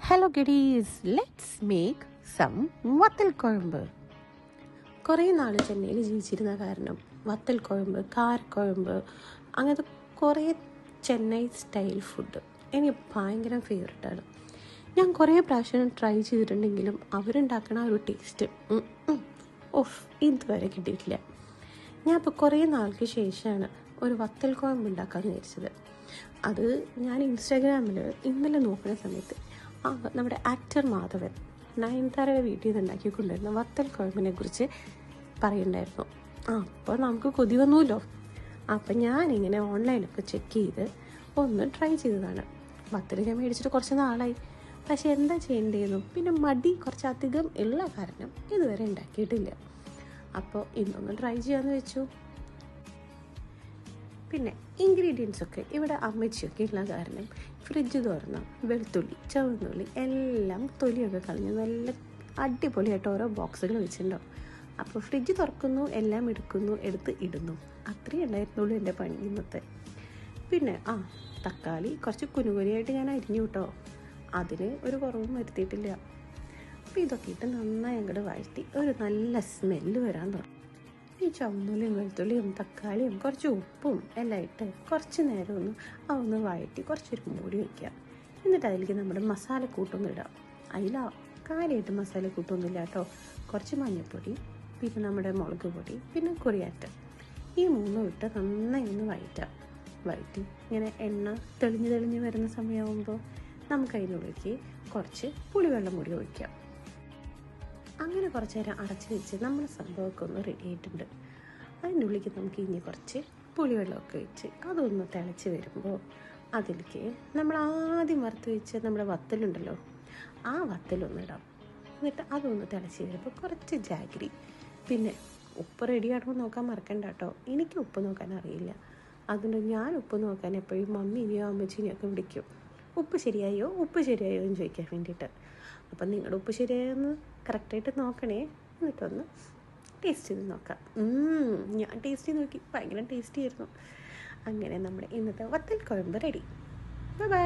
Hello ഗഡീസ്, let's make some വത്തൽ കുഴമ്പ്. കുറേ നാൾ ചെന്നൈയിൽ ജീവിച്ചിരുന്ന കാരണം വത്തൽ കുഴമ്പ്, കാരക്കുഴമ്പ്, അങ്ങനത്തെ കുറേ ചെന്നൈ സ്റ്റൈൽ ഫുഡ് എനിക്ക് ഭയങ്കര ഫേവറേറ്റാണ്. ഞാൻ കുറേ പ്രാവശ്യം ട്രൈ ചെയ്തിട്ടുണ്ടെങ്കിലും അവരുണ്ടാക്കണ ഒരു ടേസ്റ്റ് ഇതുവരെ കിട്ടിയിട്ടില്ല. ഞാൻ ഇപ്പോൾ കുറേ നാൾക്ക് ശേഷമാണ് ഒരു വത്തൽ കുഴമ്പ് ഉണ്ടാക്കാമെന്ന് വിചാരിച്ചത്. അത് ഞാൻ ഇൻസ്റ്റാഗ്രാമിൽ ഇന്നലെ നോക്കുന്ന സമയത്ത് നമ്മുടെ ആക്ടർ മാധവൻ നയൻതാരയുടെ വീട്ടിൽ നിന്ന് ഉണ്ടാക്കിക്കൊണ്ടിരുന്ന വത്തൽ കുഴമ്പിനെ കുറിച്ച് പറയുന്നുണ്ടായിരുന്നു. അപ്പോൾ നമുക്ക് കൊതി വന്നുല്ലോ. അപ്പം ഞാനിങ്ങനെ ഓൺലൈനൊക്കെ ചെക്ക് ചെയ്ത് ഒന്ന് ട്രൈ ചെയ്തതാണ്. വത്തൽ ഞാൻ മേടിച്ചിട്ട് കുറച്ച് നാളായി, പക്ഷേ എന്താ ചെയ്യേണ്ടതെന്നും പിന്നെ മടി കുറച്ചധികം ഉള്ള കാരണം ഇതുവരെ ഉണ്ടാക്കിയിട്ടില്ല. അപ്പോൾ ഇന്നൊന്ന് ട്രൈ ചെയ്യാമെന്ന് വെച്ചു. പിന്നെ ഇൻഗ്രീഡിയൻസൊക്കെ ഇവിടെ അമ്മച്ചിയൊക്കെ ഉള്ള കാരണം ഫ്രിഡ്ജ് തുറന്ന് വെളുത്തുള്ളി, ചുവന്നുള്ളി എല്ലാം തൊലിയൊക്കെ കളഞ്ഞ് നല്ല അടിപൊളിയായിട്ട് ഓരോ ബോക്സുകൾ വെച്ചിട്ടുണ്ടാവും. അപ്പോൾ ഫ്രിഡ്ജ് തുറക്കുന്നു, എല്ലാം എടുക്കുന്നു, എടുത്ത് ഇടുന്നു. അത്രയും ഉണ്ടായിരുന്നുള്ളൂ എൻ്റെ പണി ഇന്നത്തെ. പിന്നെ തക്കാളി കുറച്ച് കുനുകുനിയായിട്ട് ഞാൻ അരിഞ്ഞു കേട്ടോ, അതിന് ഒരു കുറവും വരുത്തിയിട്ടില്ല. അപ്പോൾ ഇതൊക്കെ ഇട്ട് നന്നായി അങ്ങോട്ട് വഴറ്റി ഒരു നല്ല സ്മെല്ല് വരാൻ തുടങ്ങി. ഈ ചുവന്നുള്ളിയും വെളുത്തുള്ളിയും തക്കാളിയും കുറച്ച് ഉപ്പും എല്ലാം ഇട്ട് കുറച്ച് നേരം ഒന്ന് വഴറ്റി കുറച്ചൊരു മൂടി വയ്ക്കുക. എന്നിട്ട് അതിലേക്ക് നമ്മുടെ മസാലക്കൂട്ടൊന്നും ഇടാം. അതിൽ കാര്യമായിട്ട് മസാലക്കൂട്ടൊന്നുമില്ല കേട്ടോ. കുറച്ച് മഞ്ഞൾപ്പൊടി, പിന്നെ നമ്മുടെ മുളക് പൊടി, പിന്നെ കൊറിയാൻഡർ, ഈ മൂന്നും ഇട്ട് നന്നായി ഒന്ന് വഴറ്റി ഇങ്ങനെ എണ്ണ തെളിഞ്ഞ് വരുന്ന സമയമാകുമ്പോൾ നമുക്ക് അതിനുള്ളിലേക്ക് കുറച്ച് പുളിവെള്ളം കൂടി ഒഴിക്കാം. അങ്ങനെ കുറച്ച് നേരം അടച്ച് വെച്ച് നമ്മുടെ സംഭവമൊക്കെ ഒന്ന് റെഡി ആയിട്ടുണ്ട്. അതിൻ്റെ ഉള്ളിലേക്ക് നമുക്ക് ഇനി കുറച്ച് പുളിവെള്ളമൊക്കെ വെച്ച് അതൊന്ന് തിളച്ച് വരുമ്പോൾ അതിലേക്ക് നമ്മൾ ആദ്യം വറുത്ത് വെച്ച് നമ്മുടെ വത്തലുണ്ടല്ലോ, ആ വത്തലൊന്നിടാം. എന്നിട്ട് അതൊന്ന് തിളച്ച് വരുമ്പോൾ കുറച്ച് ജാഗ്രി, പിന്നെ ഉപ്പ് റെഡിയാണോ നോക്കാൻ മറക്കണ്ട കേട്ടോ. എനിക്ക് ഉപ്പ് നോക്കാൻ അറിയില്ല, അതുകൊണ്ട് ഞാൻ ഉപ്പ് നോക്കാൻ എപ്പോഴും മമ്മീനെയോ അമ്മച്ചിനെയൊക്കെ വിളിക്കും. ഉപ്പ് ശരിയായോ എന്ന് ചോദിക്കാൻ വേണ്ടിയിട്ട്. അപ്പം നിങ്ങളുടെ ഉപ്പ് ശരിയായെന്ന് കറക്റ്റായിട്ട് നോക്കണേ. എന്നിട്ടൊന്ന് ടേസ്റ്റ് ചെയ്ത് നോക്കാം. ഞാൻ ടേസ്റ്റ് ചെയ്ത് നോക്കി, ഭയങ്കര ടേസ്റ്റി ആയിരുന്നു. അങ്ങനെ നമ്മുടെ ഇന്നത്തെ വത്തൽ കുഴമ്പ് റെഡി. ബൈ.